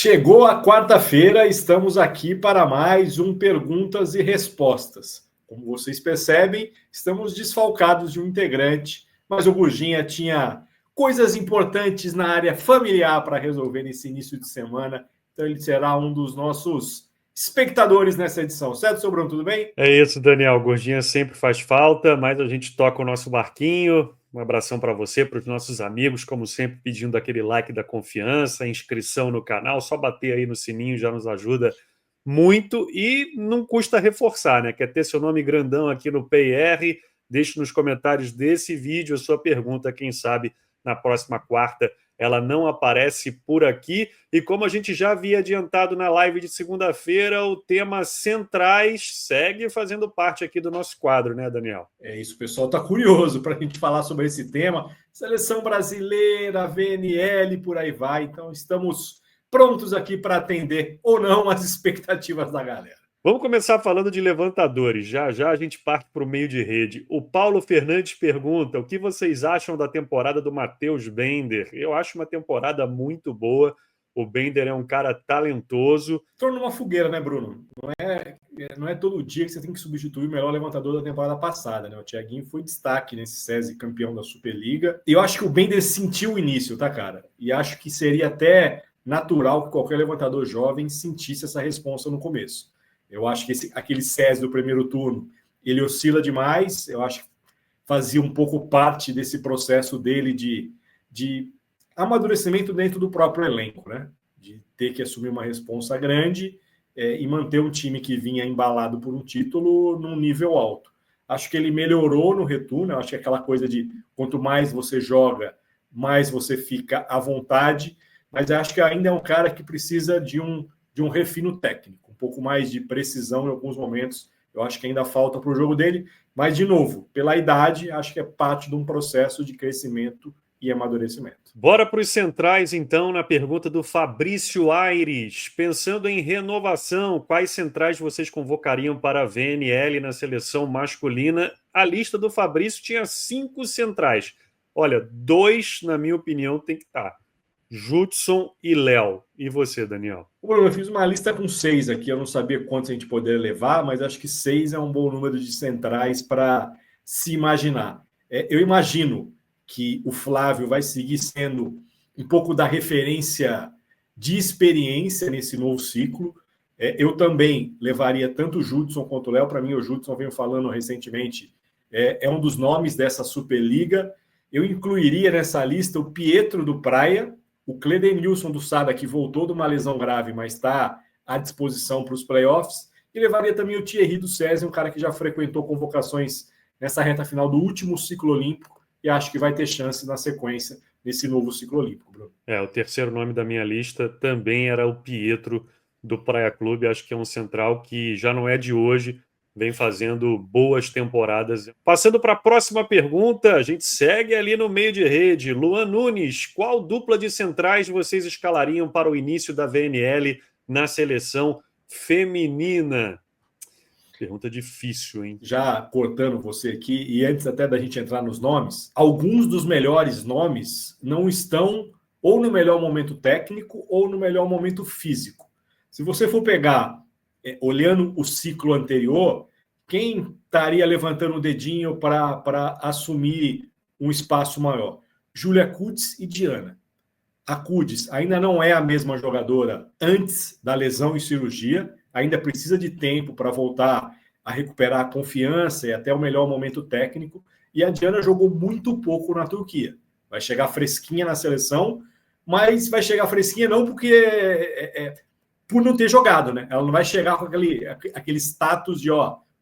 Chegou a quarta-feira, estamos aqui para mais um Perguntas e Respostas. Como vocês percebem, estamos desfalcados de um integrante, mas o Gurginha tinha coisas importantes na área familiar para resolver nesse início de semana, então ele será um dos nossos espectadores nessa edição. Certo, seu Bruno, tudo bem? É isso, Daniel. Gurginha sempre faz falta, mas a gente toca o nosso barquinho. Um abração para você, para os nossos amigos, como sempre, pedindo aquele like da confiança, inscrição no canal. Só bater aí no sininho já nos ajuda muito e não custa reforçar, né? Quer ter seu nome grandão aqui no PIR? Deixe nos comentários desse vídeo a sua pergunta. Quem sabe na próxima quarta ela não aparece por aqui. E como a gente já havia adiantado na live de segunda-feira, o tema centrais segue fazendo parte aqui do nosso quadro, né, Daniel? É isso, o pessoal está curioso para a gente falar sobre esse tema. Seleção brasileira, VNL, por aí vai. Então, estamos prontos aqui para atender ou não as expectativas da galera. Vamos começar falando de levantadores. Já já a gente parte para o meio de rede. O Paulo Fernandes pergunta: o que vocês acham da temporada do Matheus Bender? Eu acho uma temporada muito boa. O Bender é um cara talentoso. Torna uma fogueira, né, Bruno? Não é todo dia que você tem que substituir o melhor levantador da temporada passada, né? O Thiaguinho foi destaque nesse SESI campeão da Superliga. E eu acho que o Bender sentiu o início, tá, cara? E acho que seria até natural que qualquer levantador jovem sentisse essa responsa no começo. Eu acho que aquele SESI do primeiro turno, ele oscila demais. Eu acho que fazia um pouco parte desse processo dele de amadurecimento dentro do próprio elenco, né? De ter que assumir uma responsa grande e manter um time que vinha embalado por um título num nível alto. Acho que ele melhorou no retorno. Acho que é aquela coisa de quanto mais você joga, mais você fica à vontade. Mas acho que ainda é um cara que precisa de um refino técnico, um pouco mais de precisão em alguns momentos. Eu acho que ainda falta para o jogo dele, mas, de novo, pela idade, acho que é parte de um processo de crescimento e amadurecimento. Bora para os centrais, então, na pergunta do Fabrício Aires. Pensando em renovação, quais centrais vocês convocariam para a VNL na seleção masculina? A lista do Fabrício tinha 5 centrais. Olha, 2, na minha opinião, tem que estar: Judson e Léo. E você, Daniel? Bruno, eu fiz uma lista com 6 aqui. Eu não sabia quantos a gente poderia levar, mas acho que 6 é um bom número de centrais para se imaginar. Eu imagino que o Flávio vai seguir sendo um pouco da referência de experiência nesse novo ciclo. Eu também levaria tanto o Judson quanto o Léo. Para mim, o Judson, venho falando recentemente, é um dos nomes dessa Superliga. Eu incluiria nessa lista o Pietro do Praia, o Cledenilson do Sada, que voltou de uma lesão grave, mas está à disposição para os playoffs. E levaria também o Thierry do SESI, um cara que já frequentou convocações nessa reta final do último ciclo olímpico e acho que vai ter chance na sequência nesse novo ciclo olímpico, Bruno. O terceiro nome da minha lista também era o Pietro do Praia Clube. Acho que é um central que já não é de hoje, vem fazendo boas temporadas. Passando para a próxima pergunta, a gente segue ali no meio de rede. Luan Nunes, qual dupla de centrais vocês escalariam para o início da VNL na seleção feminina? Pergunta difícil, hein? Já cortando você aqui, e antes até da gente entrar nos nomes, alguns dos melhores nomes não estão ou no melhor momento técnico ou no melhor momento físico. Se você for pegar, olhando o ciclo anterior, quem estaria levantando o dedinho para assumir um espaço maior? Júlia Kutz e Diana. A Kutz ainda não é a mesma jogadora antes da lesão e cirurgia, ainda precisa de tempo para voltar a recuperar a confiança e até o melhor momento técnico. E a Diana jogou muito pouco na Turquia. Vai chegar fresquinha na seleção, mas vai chegar fresquinha não porque por não ter jogado, né? Ela não vai chegar com aquele status de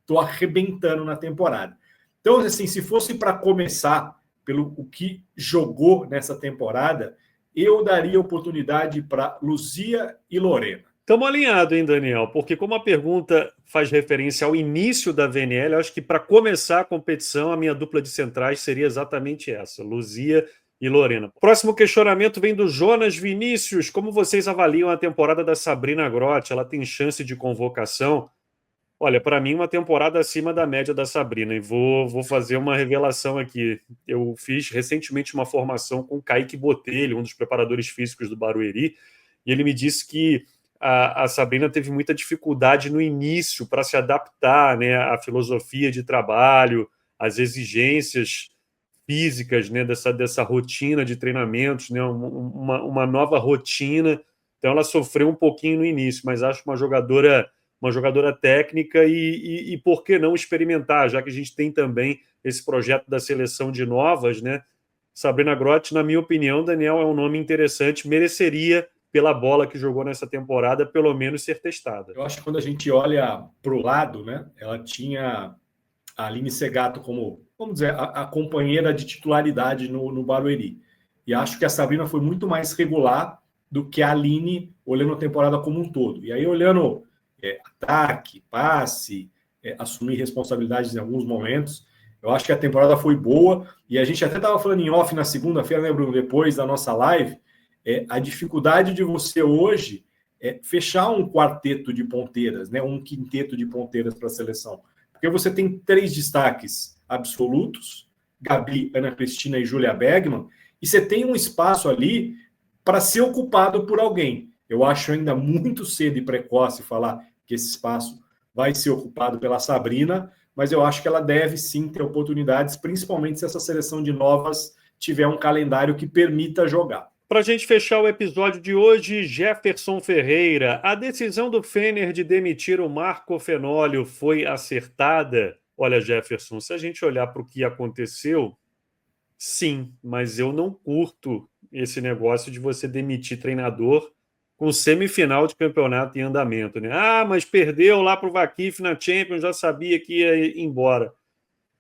tô arrebentando na temporada. Então, assim, se fosse para começar pelo o que jogou nessa temporada, eu daria oportunidade para Luzia e Lorena. Estamos alinhados, hein, Daniel? Porque como a pergunta faz referência ao início da VNL, eu acho que para começar a competição, a minha dupla de centrais seria exatamente essa, Luzia e Lorena. Próximo questionamento vem do Jonas Vinícius. Como vocês avaliam a temporada da Sabrina Grotti? Ela tem chance de convocação? Olha, para mim, uma temporada acima da média da Sabrina. E vou fazer uma revelação aqui. Eu fiz recentemente uma formação com o Kaique Botelho, um dos preparadores físicos do Barueri, e ele me disse que a Sabrina teve muita dificuldade no início para se adaptar, né, à filosofia de trabalho, às exigências físicas, né, dessa rotina de treinamentos, né, uma nova rotina. Então ela sofreu um pouquinho no início, mas acho uma jogadora técnica e por que não experimentar, já que a gente tem também esse projeto da seleção de novas, né? Sabrina Grotti, na minha opinião, Daniel, é um nome interessante, mereceria, pela bola que jogou nessa temporada, pelo menos ser testada. Eu acho que quando a gente olha para o lado, né, ela tinha a Aline Segato como, vamos dizer, a companheira de titularidade no Barueri. E acho que a Sabrina foi muito mais regular do que a Aline, olhando a temporada como um todo. E aí, olhando ataque, passe, assumir responsabilidades em alguns momentos, eu acho que a temporada foi boa. E a gente até estava falando em off na segunda-feira, né, Bruno, depois da nossa live, a dificuldade de você hoje fechar um quarteto de ponteiras, né, um quinteto de ponteiras para a seleção. Porque você tem 3 destaques absolutos, Gabi, Ana Cristina e Júlia Bergman, e você tem um espaço ali para ser ocupado por alguém. Eu acho ainda muito cedo e precoce falar que esse espaço vai ser ocupado pela Sabrina, mas eu acho que ela deve sim ter oportunidades, principalmente se essa seleção de novas tiver um calendário que permita jogar. Para a gente fechar o episódio de hoje, Jefferson Ferreira. A decisão do Fener de demitir o Marco Fenólio foi acertada? Olha, Jefferson, se a gente olhar para o que aconteceu, sim, mas eu não curto esse negócio de você demitir treinador com semifinal de campeonato em andamento, né? Ah, mas perdeu lá para o Vakif na Champions, já sabia que ia ir embora.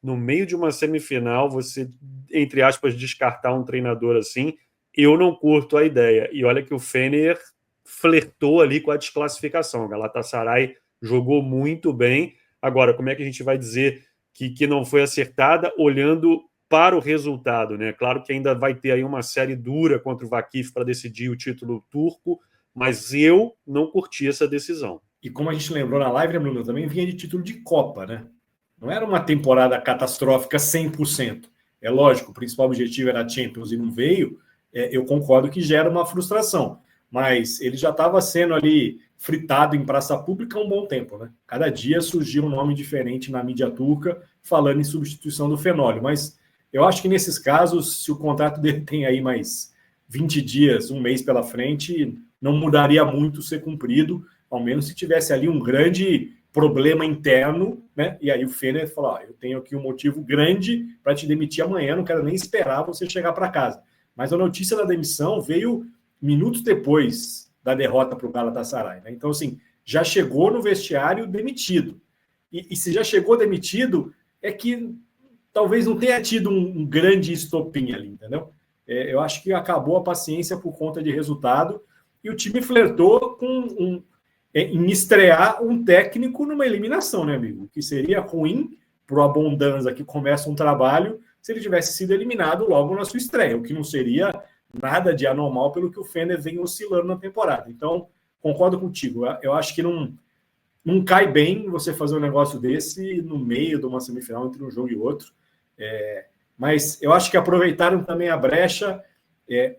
No meio de uma semifinal, você, entre aspas, descartar um treinador assim, eu não curto a ideia. E olha que o Fener flertou ali com a desclassificação. O Galatasaray jogou muito bem. Agora, como é que a gente vai dizer que não foi acertada olhando para o resultado, né? Claro que ainda vai ter aí uma série dura contra o Vakif para decidir o título turco, mas eu não curti essa decisão. E como a gente lembrou na live, né, Bruno, também vinha de título de Copa, né? Não era uma temporada catastrófica 100%. É lógico, o principal objetivo era a Champions e não veio. Eu concordo que gera uma frustração. Mas ele já estava sendo ali fritado em praça pública há um bom tempo, né? Cada dia surgia um nome diferente na mídia turca falando em substituição do Fenólio. Mas eu acho que nesses casos, se o contrato dele tem aí mais 20 dias, um mês pela frente, não mudaria muito ser cumprido, ao menos se tivesse ali um grande problema interno, né? E aí o Fener falou: eu tenho aqui um motivo grande para te demitir amanhã, não quero nem esperar você chegar para casa. Mas a notícia da demissão veio minutos depois da derrota para o Galatasaray, né? Então, assim, já chegou no vestiário demitido. E se já chegou demitido, é que talvez não tenha tido um grande estopim ali, entendeu? Eu acho que acabou a paciência por conta de resultado e o time flertou com em estrear um técnico numa eliminação, né, amigo? Que seria ruim para o Abondanza, que começa um trabalho, se ele tivesse sido eliminado logo na sua estreia, o que não seria nada de anormal pelo que o Fener vem oscilando na temporada. Então, concordo contigo. Eu acho que não cai bem você fazer um negócio desse no meio de uma semifinal entre um jogo e outro. Mas eu acho que aproveitaram também a brecha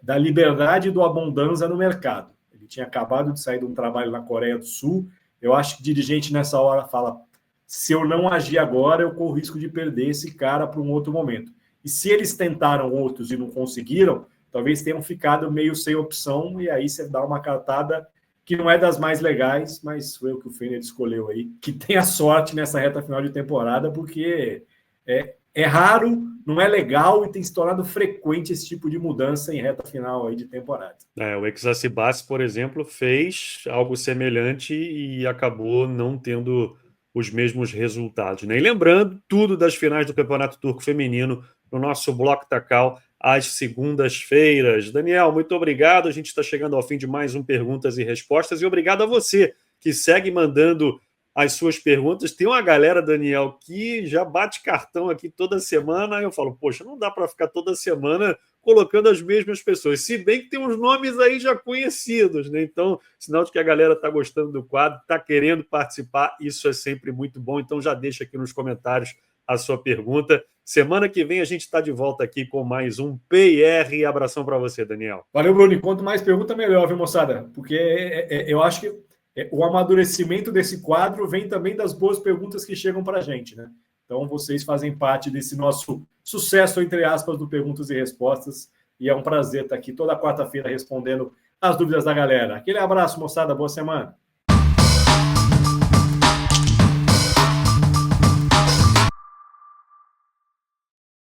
da liberdade do Abondanza no mercado. Ele tinha acabado de sair de um trabalho na Coreia do Sul. Eu acho que o dirigente nessa hora fala: se eu não agir agora, eu corro o risco de perder esse cara para um outro momento. E se eles tentaram outros e não conseguiram, talvez tenham ficado meio sem opção, e aí você dá uma cartada que não é das mais legais, mas foi o que o Fener escolheu aí. Que tenha sorte nessa reta final de temporada, porque é raro, não é legal e tem se tornado frequente esse tipo de mudança em reta final aí de temporada. O Exacibas, por exemplo, fez algo semelhante e acabou não tendo os mesmos resultados, né? E lembrando tudo das finais do Campeonato Turco Feminino no nosso Bloco Tacal às segundas-feiras. Daniel, muito obrigado. A gente está chegando ao fim de mais um Perguntas e Respostas e obrigado a você que segue mandando as suas perguntas. Tem uma galera, Daniel, que já bate cartão aqui toda semana. Eu falo, poxa, não dá para ficar toda semana colocando as mesmas pessoas, se bem que tem uns nomes aí já conhecidos, né? Então, sinal de que a galera está gostando do quadro, está querendo participar, isso é sempre muito bom. Então já deixa aqui nos comentários a sua pergunta. Semana que vem a gente está de volta aqui com mais um PIR. Abração para você, Daniel. Valeu, Bruno. E quanto mais pergunta, melhor, viu, moçada? Porque eu acho que o amadurecimento desse quadro vem também das boas perguntas que chegam para a gente, né? Então, vocês fazem parte desse nosso sucesso, entre aspas, do Perguntas e Respostas. E é um prazer estar aqui toda quarta-feira respondendo as dúvidas da galera. Aquele abraço, moçada. Boa semana.